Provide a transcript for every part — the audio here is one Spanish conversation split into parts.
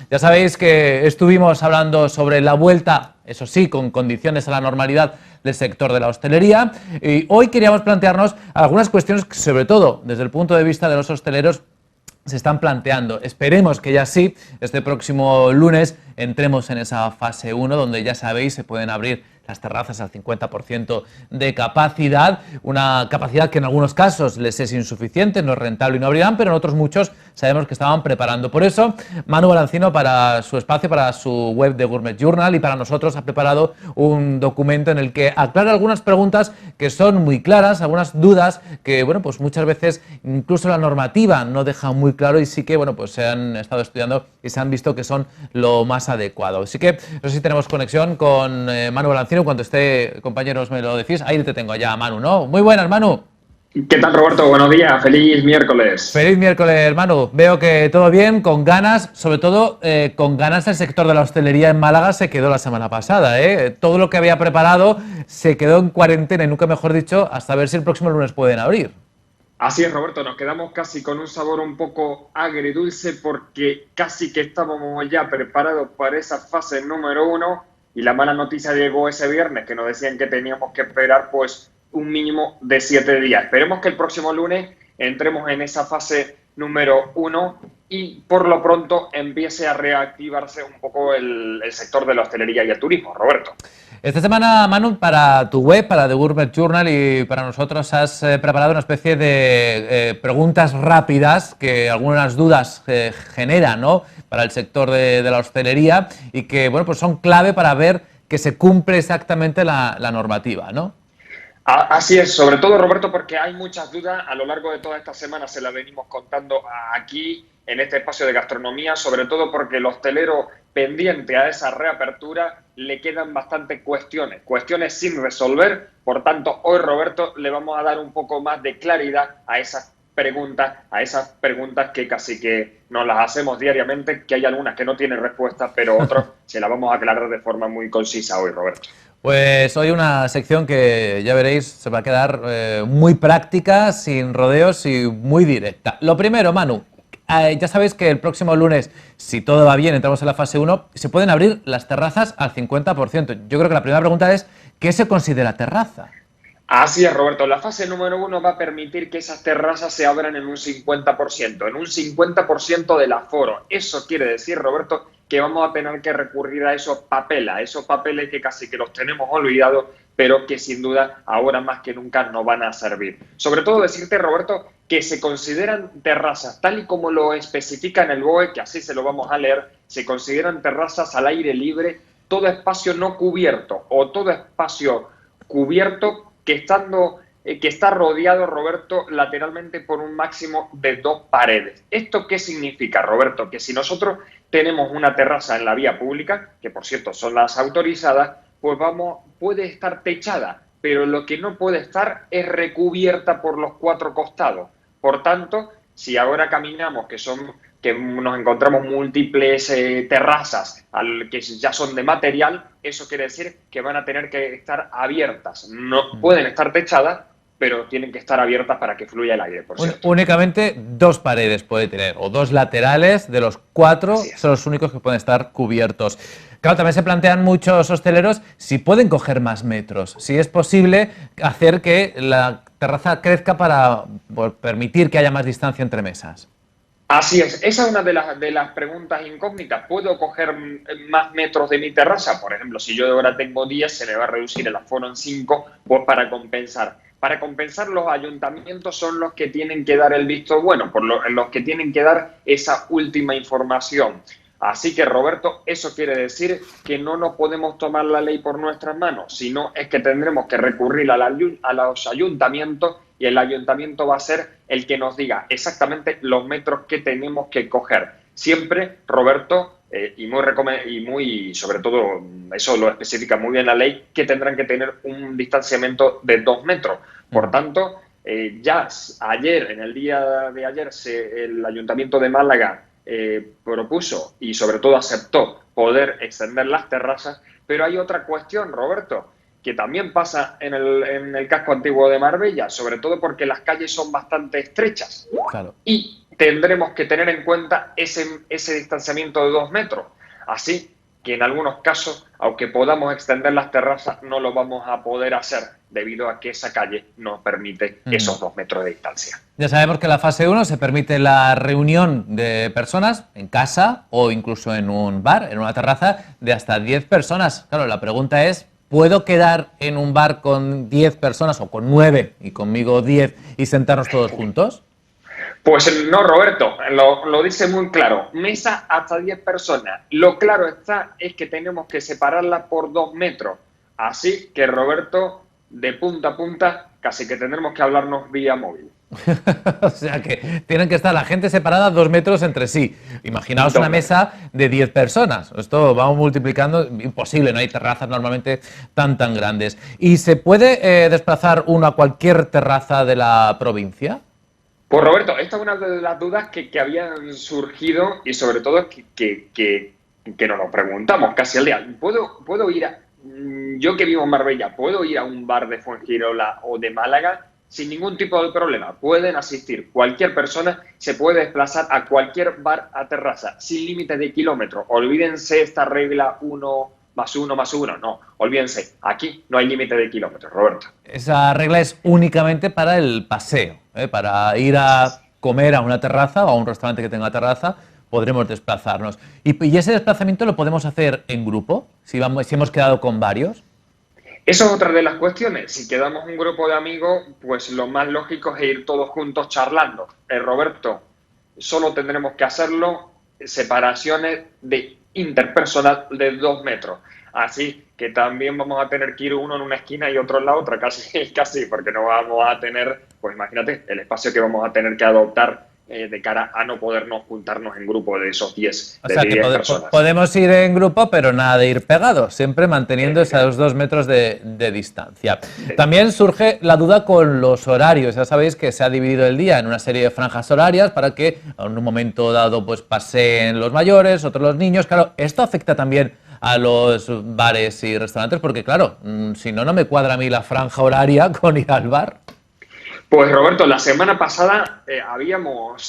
Ya sabéis que estuvimos hablando sobre la vuelta, eso sí, con condiciones a la normalidad del sector de la hostelería, y hoy queríamos plantearnos algunas cuestiones que, sobre todo desde el punto de vista de los hosteleros, se están planteando. Esperemos que ya sí, este próximo lunes entremos en esa fase 1, donde ya sabéis, se pueden abrir las terrazas al 50% de capacidad, una capacidad que en algunos casos les es insuficiente, no es rentable y no abrirán, pero en otros muchos sabemos que estaban preparando. Por eso, Manu Balancino, para su espacio, para su web de Gourmet Journal y para nosotros, ha preparado un documento en el que aclara algunas preguntas que son muy claras, algunas dudas que, bueno, pues muchas veces incluso la normativa no deja muy claro y sí que, bueno, pues se han estado estudiando y se han visto que son lo más adecuado. Así que no sé si tenemos conexión con Manu Balancino. Cuando esté, compañeros, me lo decís. Ahí te tengo ya, Manu, ¿no? Muy buenas, Manu. ¿Qué tal, Roberto? Buenos días, feliz miércoles. Feliz miércoles, Manu. Veo que todo bien, con ganas, sobre todo con ganas. El sector de la hostelería en Málaga se quedó la semana pasada, ¿eh? Todo lo que había preparado se quedó en cuarentena y nunca mejor dicho, hasta ver si el próximo lunes pueden abrir. Así es, Roberto, nos quedamos casi con un sabor un poco agridulce porque casi que estábamos ya preparados para esa fase número 1 y la mala noticia llegó ese viernes, que nos decían que teníamos que esperar pues un mínimo de 7 días. Esperemos que el próximo lunes entremos en esa fase número 1 y por lo pronto empiece a reactivarse un poco el sector de la hostelería y el turismo, Roberto. Esta semana, Manu, para tu web, para The Gourmet Journal y para nosotros has preparado una especie de preguntas rápidas que algunas dudas generan, ¿no?, para el sector de la hostelería y que, bueno, pues son clave para ver que se cumple exactamente la normativa, ¿no? Así es, sobre todo, Roberto, porque hay muchas dudas. A lo largo de toda esta semana se las venimos contando aquí en este espacio de gastronomía, sobre todo porque el hostelero pendiente a esa reapertura le quedan bastantes cuestiones sin resolver. Por tanto, hoy, Roberto, le vamos a dar un poco más de claridad a esas preguntas que casi que nos las hacemos diariamente, que hay algunas que no tienen respuesta, pero otras se las vamos a aclarar de forma muy concisa hoy, Roberto. Pues hoy una sección que ya veréis se va a quedar muy práctica, sin rodeos y muy directa. Lo primero, Manu, ya sabéis que el próximo lunes, si todo va bien, entramos en la fase 1, se pueden abrir las terrazas al 50%. Yo creo que la primera pregunta es, ¿qué se considera terraza? Así es, Roberto. La fase número 1 va a permitir que esas terrazas se abran en un 50%, en un 50% del aforo. Eso quiere decir, Roberto, que vamos a tener que recurrir a esos papeles que casi que los tenemos olvidados, pero que sin duda ahora más que nunca nos van a servir. Sobre todo decirte, Roberto, que se consideran terrazas, tal y como lo especifica en el BOE, que así se lo vamos a leer, se consideran terrazas al aire libre, todo espacio no cubierto o todo espacio cubierto que está rodeado, Roberto, lateralmente por un máximo de 2 paredes. ¿Esto qué significa, Roberto? Que si nosotros tenemos una terraza en la vía pública, que por cierto son las autorizadas, pues puede estar techada, pero lo que no puede estar es recubierta por los 4 costados. Por tanto, si ahora caminamos, que nos encontramos múltiples terrazas que ya son de material, eso quiere decir que van a tener que estar abiertas. No pueden estar techadas, pero tienen que estar abiertas para que fluya el aire, por cierto. Únicamente 2 paredes puede tener, o 2 laterales, de los 4 son los únicos que pueden estar cubiertos. Claro, también se plantean muchos hosteleros si pueden coger más metros, si es posible hacer que la terraza crezca para permitir que haya más distancia entre mesas. Así es, esa es una de las preguntas incógnitas. ¿Puedo coger más metros de mi terraza? Por ejemplo, si yo ahora tengo 10, se me va a reducir el aforo en 5, pues para compensar. Para compensar, los ayuntamientos son los que tienen que dar el visto bueno, los que tienen que dar esa última información. Así que, Roberto, eso quiere decir que no nos podemos tomar la ley por nuestras manos, sino es que tendremos que recurrir a los ayuntamientos y el ayuntamiento va a ser el que nos diga exactamente los metros que tenemos que coger. Siempre, Roberto, sobre todo, eso lo especifica muy bien la ley, que tendrán que tener un distanciamiento de 2 metros. Por tanto, ya ayer, en el día de ayer, el Ayuntamiento de Málaga propuso y sobre todo aceptó poder extender las terrazas, pero hay otra cuestión, Roberto, que también pasa en el casco antiguo de Marbella, sobre todo porque las calles son bastante estrechas. Claro. Y tendremos que tener en cuenta ese distanciamiento de 2 metros. Así que en algunos casos, aunque podamos extender las terrazas, no lo vamos a poder hacer debido a que esa calle nos permite esos 2 metros de distancia. Ya sabemos que en la fase 1 se permite la reunión de personas en casa o incluso en un bar, en una terraza, de hasta 10 personas. Claro, la pregunta es, ¿puedo quedar en un bar con 10 personas o con 9 y conmigo 10 y sentarnos todos juntos? Pues no, Roberto, lo dice muy claro. Mesa hasta 10 personas. Lo claro está es que tenemos que separarla por 2 metros. Así que, Roberto, de punta a punta, casi que tendremos que hablarnos vía móvil. O sea que tienen que estar la gente separada 2 metros entre sí. Imaginaos una mesa de 10 personas. Esto vamos multiplicando, imposible, no hay terrazas normalmente tan grandes. ¿Y se puede desplazar uno a cualquier terraza de la provincia? Pues Roberto, esta es una de las dudas que habían surgido y sobre todo que nos lo preguntamos casi al día. ¿Puedo ir yo que vivo en Marbella, puedo ir a un bar de Fuengirola o de Málaga sin ningún tipo de problema? Pueden asistir, cualquier persona se puede desplazar a cualquier bar a terraza sin límite de kilómetros. Olvídense esta regla 1 más 1 más 1, no, olvídense, aquí no hay límite de kilómetros, Roberto. Esa regla es únicamente para el paseo, para ir a comer a una terraza o a un restaurante que tenga terraza, podremos desplazarnos. ¿Y ese desplazamiento lo podemos hacer en grupo, si hemos quedado con varios? Eso es otra de las cuestiones. Si quedamos un grupo de amigos, pues lo más lógico es ir todos juntos charlando. Roberto, solo tendremos que hacerlo separaciones de interpersonal de 2 metros. Así que también vamos a tener que ir uno en una esquina y otro en la otra, casi, porque no vamos a tener, pues imagínate, el espacio que vamos a tener que adoptar de cara a no podernos juntarnos en grupo de esos 10 O sea que personas. podemos ir en grupo, pero nada de ir pegados, siempre manteniendo esos 2 metros de distancia. También surge la duda con los horarios. Ya sabéis que se ha dividido el día en una serie de franjas horarias para que en un momento dado pues paseen los mayores, otros los niños. Claro, esto afecta también a los bares y restaurantes, porque claro, si no, no me cuadra a mí la franja horaria con ir al bar. Pues Roberto, la semana pasada habíamos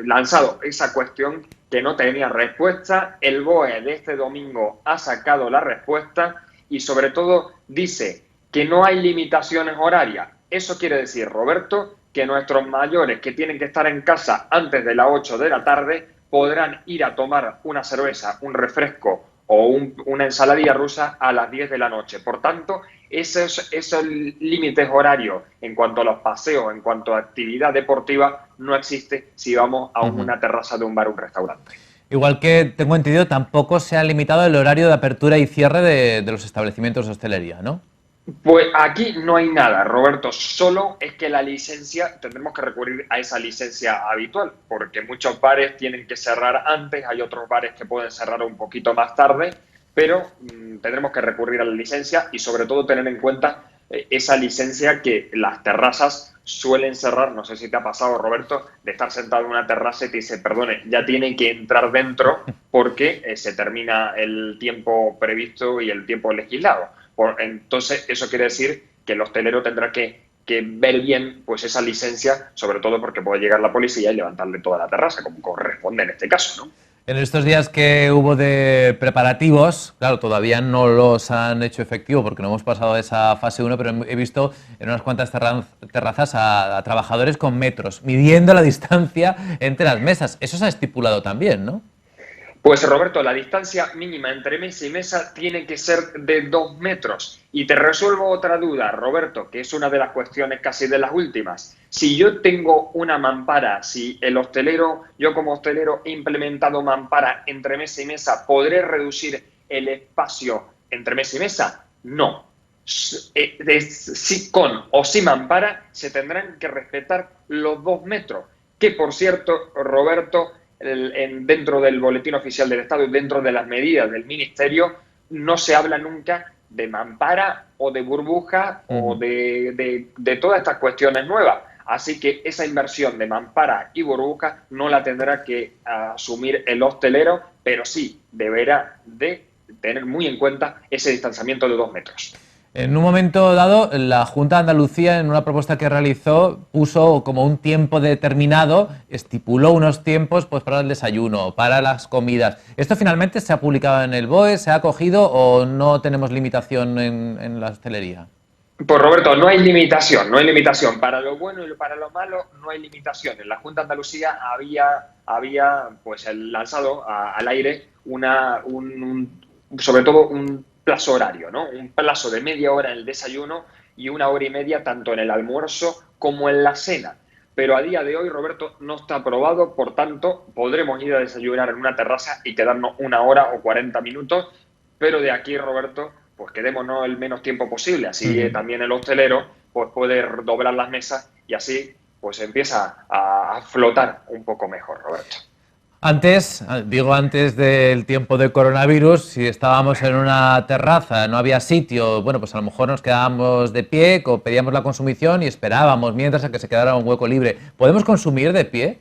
lanzado esa cuestión que no tenía respuesta. El BOE de este domingo ha sacado la respuesta y sobre todo dice que no hay limitaciones horarias. Eso quiere decir, Roberto, que nuestros mayores que tienen que estar en casa antes de las 8 de la tarde podrán ir a tomar una cerveza, un refresco o una ensaladilla rusa a las 10 de la noche. Por tanto, esos límites horarios en cuanto a los paseos, en cuanto a actividad deportiva, no existe si vamos a una terraza de un bar o un restaurante. Igual que tengo entendido, tampoco se ha limitado el horario de apertura y cierre de los establecimientos de hostelería, ¿no? Pues aquí no hay nada, Roberto, solo es que la licencia, tendremos que recurrir a esa licencia habitual, porque muchos bares tienen que cerrar antes, hay otros bares que pueden cerrar un poquito más tarde, pero tendremos que recurrir a la licencia y sobre todo tener en cuenta esa licencia que las terrazas suelen cerrar. No sé si te ha pasado, Roberto, de estar sentado en una terraza y te dice, perdone, ya tienen que entrar dentro porque se termina el tiempo previsto y el tiempo legislado. Entonces, eso quiere decir que el hostelero tendrá que ver bien pues esa licencia, sobre todo porque puede llegar la policía y levantarle toda la terraza, como corresponde en este caso, ¿no? En estos días que hubo de preparativos, claro, todavía no los han hecho efectivo porque no hemos pasado a esa fase 1, pero he visto en unas cuantas terrazas a trabajadores con metros, midiendo la distancia entre las mesas. Eso se ha estipulado también, ¿no? Pues Roberto, la distancia mínima entre mesa y mesa tiene que ser de 2 metros. Y te resuelvo otra duda, Roberto, que es una de las cuestiones casi de las últimas. Si yo tengo una mampara, si yo como hostelero he implementado mampara entre mesa y mesa, ¿podré reducir el espacio entre mesa y mesa? No. Si con o sin mampara se tendrán que respetar los 2 metros. Que por cierto, Roberto, dentro del boletín oficial del Estado y dentro de las medidas del Ministerio no se habla nunca de mampara o de burbuja o de todas estas cuestiones nuevas. Así que esa inversión de mampara y burbuja no la tendrá que asumir el hostelero, pero sí deberá de tener muy en cuenta ese distanciamiento de 2 metros. En un momento dado, la Junta de Andalucía, en una propuesta que realizó, puso como un tiempo determinado, estipuló unos tiempos pues, para el desayuno, para las comidas. ¿Esto finalmente se ha publicado en el BOE, se ha acogido o no tenemos limitación en la hostelería? Pues Roberto, no hay limitación, no hay limitación. Para lo bueno y para lo malo no hay limitación. En la Junta de Andalucía había pues lanzado al aire sobre todo un plazo horario, ¿no? Un plazo de media hora en el desayuno y 1 hora y media tanto en el almuerzo como en la cena. Pero a día de hoy, Roberto, no está aprobado, por tanto, podremos ir a desayunar en una terraza y quedarnos 1 hora o 40 minutos, pero de aquí, Roberto, pues quedémonos el menos tiempo posible. Así también el hostelero pues puede doblar las mesas y así pues empieza a flotar un poco mejor, Roberto. Antes del tiempo de coronavirus, si estábamos en una terraza, no había sitio, bueno, pues a lo mejor nos quedábamos de pie, pedíamos la consumición y esperábamos mientras a que se quedara un hueco libre. ¿Podemos consumir de pie?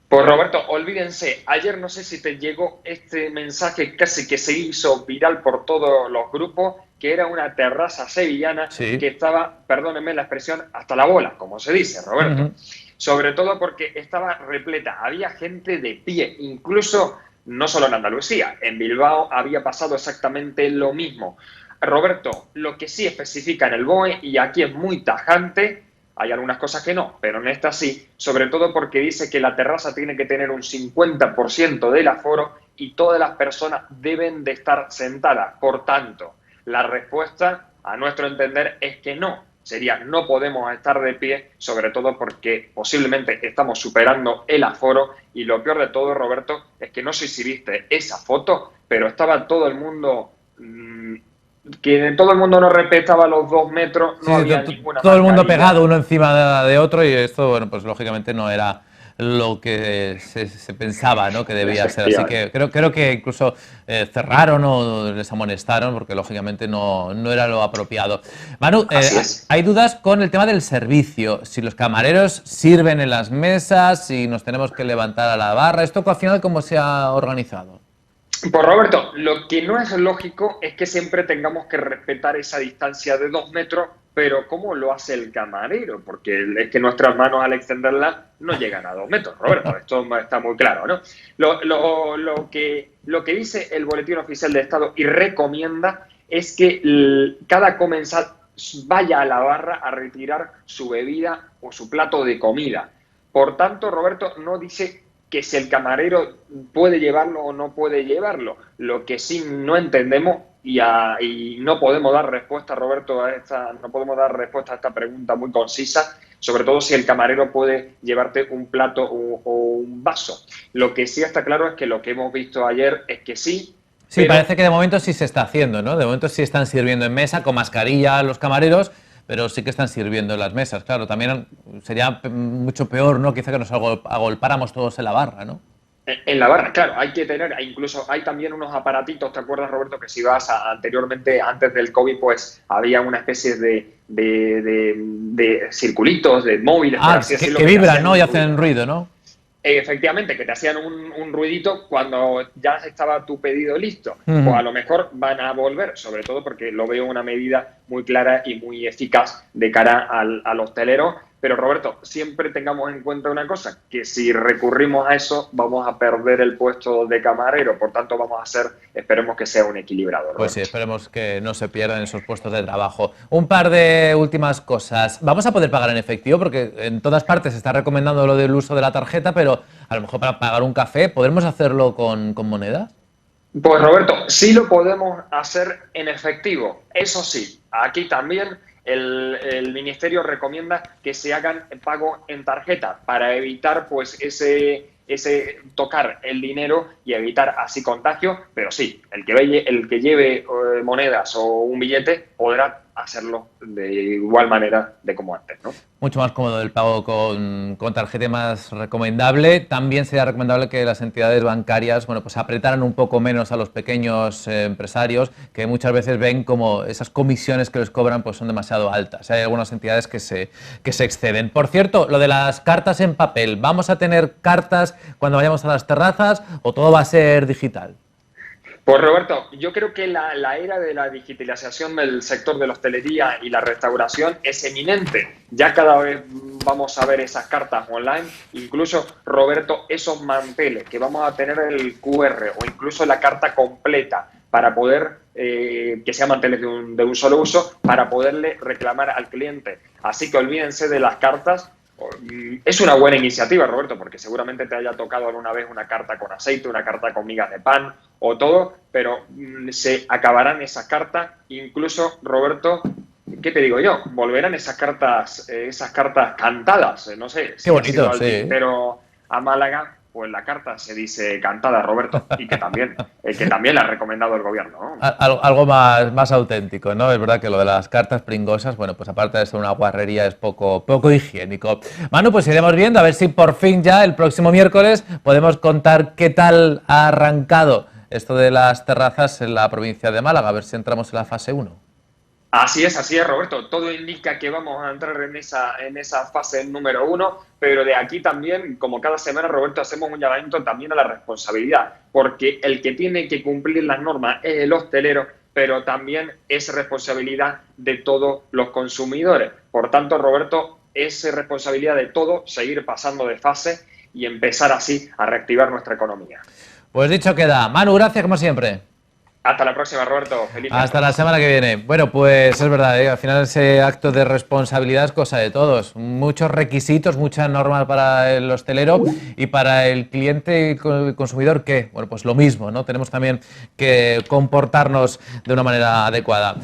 Pues Roberto, olvídense, ayer no sé si te llegó este mensaje casi que se hizo viral por todos los grupos, que era una terraza sevillana que estaba, perdónenme la expresión, hasta la bola, como se dice, Roberto. Sobre todo porque estaba repleta, había gente de pie, incluso no solo en Andalucía, en Bilbao había pasado exactamente lo mismo. Roberto, lo que sí especifica en el BOE, y aquí es muy tajante, hay algunas cosas que no, pero en esta sí, sobre todo porque dice que la terraza tiene que tener un 50% del aforo y todas las personas deben de estar sentadas. Por tanto, la respuesta, a nuestro entender, es que no. Sería, no podemos estar de pie, sobre todo porque posiblemente estamos superando el aforo y lo peor de todo, Roberto, es que no sé si viste esa foto, pero estaba todo el mundo... que todo el mundo no respetaba los 2 metros, no había ninguna todo el mundo pegado uno encima de otro y esto, bueno, pues lógicamente no era lo que se pensaba, ¿no?, que debía ser. Así que creo que incluso cerraron o les amonestaron porque lógicamente no era lo apropiado. Manu, hay dudas con el tema del servicio, si los camareros sirven en las mesas, si nos tenemos que levantar a la barra, ¿esto al final cómo se ha organizado? Pues Roberto, lo que no es lógico es que siempre tengamos que respetar esa distancia de 2 metros, pero ¿cómo lo hace el camarero? Porque es que nuestras manos al extenderlas no llegan a 2 metros, Roberto, esto está muy claro, ¿no? Lo que dice el Boletín Oficial de Estado y recomienda es que cada comensal vaya a la barra a retirar su bebida o su plato de comida. Por tanto, Roberto, no dice que si el camarero puede llevarlo o no puede llevarlo. Lo que sí no entendemos y no podemos dar respuesta, Roberto, no podemos dar respuesta a esta pregunta muy concisa, sobre todo si el camarero puede llevarte un plato o un vaso. Lo que sí está claro es que lo que hemos visto ayer es que sí. Sí, pero parece que de momento sí se está haciendo, ¿no? De momento sí están sirviendo en mesa con mascarilla los camareros, pero sí que están sirviendo en las mesas. Claro, también sería mucho peor, ¿no?, quizá que nos agolpáramos todos en la barra, ¿no? En la barra, claro, hay que tener, incluso hay también unos aparatitos, ¿te acuerdas, Roberto, que si vas anteriormente, antes del COVID, pues había una especie de circulitos, de móviles, por así decirlo, que vibran, ¿no?, y hacen ruido, ¿no? Efectivamente, que te hacían un ruidito cuando ya estaba tu pedido listo. Pues a lo mejor van a volver, sobre todo porque lo veo una medida muy clara y muy eficaz de cara al hostelero. Pero Roberto, siempre tengamos en cuenta una cosa, que si recurrimos a eso vamos a perder el puesto de camarero, por tanto vamos a hacer, esperemos que sea un equilibrado, Roberto. Pues sí, esperemos que no se pierdan esos puestos de trabajo. Un par de últimas cosas. ¿Vamos a poder pagar en efectivo? Porque en todas partes se está recomendando lo del uso de la tarjeta, pero a lo mejor para pagar un café, ¿podremos hacerlo con moneda? Pues Roberto, sí lo podemos hacer en efectivo. Eso sí, aquí también el Ministerio recomienda que se hagan pago en tarjeta para evitar pues ese tocar el dinero y evitar así contagio, pero sí, el que lleve monedas o un billete podrá hacerlo de igual manera de como antes, ¿no? Mucho más cómodo el pago con tarjeta, más recomendable. También sería recomendable que las entidades bancarias, bueno, pues apretaran un poco menos a los pequeños empresarios, que muchas veces ven como esas comisiones que les cobran pues son demasiado altas. Hay algunas entidades que se exceden. Por cierto, lo de las cartas en papel, ¿vamos a tener cartas cuando vayamos a las terrazas o todo va a ser digital? Pues Roberto, yo creo que la era de la digitalización del sector de la hostelería y la restauración es eminente. Ya cada vez vamos a ver esas cartas online, incluso, Roberto, esos manteles que vamos a tener el QR o incluso la carta completa para poder, que sean manteles de un solo uso, para poderle reclamar al cliente. Así que olvídense de las cartas. Es una buena iniciativa, Roberto, porque seguramente te haya tocado alguna vez una carta con aceite, una carta con migas de pan o todo, pero se acabarán esas cartas. Incluso, Roberto, ¿qué te digo yo? Volverán esas cartas cantadas. No sé, Qué si has bonito, ido al sí. Tintero a Málaga, pues la carta se dice cantada, Roberto, y que también la ha recomendado el gobierno, ¿no? Algo más auténtico, ¿no? Es verdad que lo de las cartas pringosas, bueno, pues aparte de ser una guarrería, es poco higiénico. Manu, pues iremos viendo a ver si por fin ya el próximo miércoles podemos contar qué tal ha arrancado esto de las terrazas en la provincia de Málaga, a ver si entramos en la fase 1. Así es, Roberto. Todo indica que vamos a entrar en esa fase número 1, pero de aquí también, como cada semana, Roberto, hacemos un llamamiento también a la responsabilidad, porque el que tiene que cumplir las normas es el hostelero, pero también es responsabilidad de todos los consumidores. Por tanto, Roberto, es responsabilidad de todos seguir pasando de fase y empezar así a reactivar nuestra economía. Pues dicho queda. Manu, gracias como siempre. Hasta la próxima, Roberto. Feliz Hasta la miércoles. semana que viene. Bueno, pues es verdad, al final ese acto de responsabilidad es cosa de todos. Muchos requisitos, muchas normas para el hostelero y para el cliente y el consumidor, ¿qué? Bueno, pues lo mismo, ¿no? Tenemos también que comportarnos de una manera adecuada.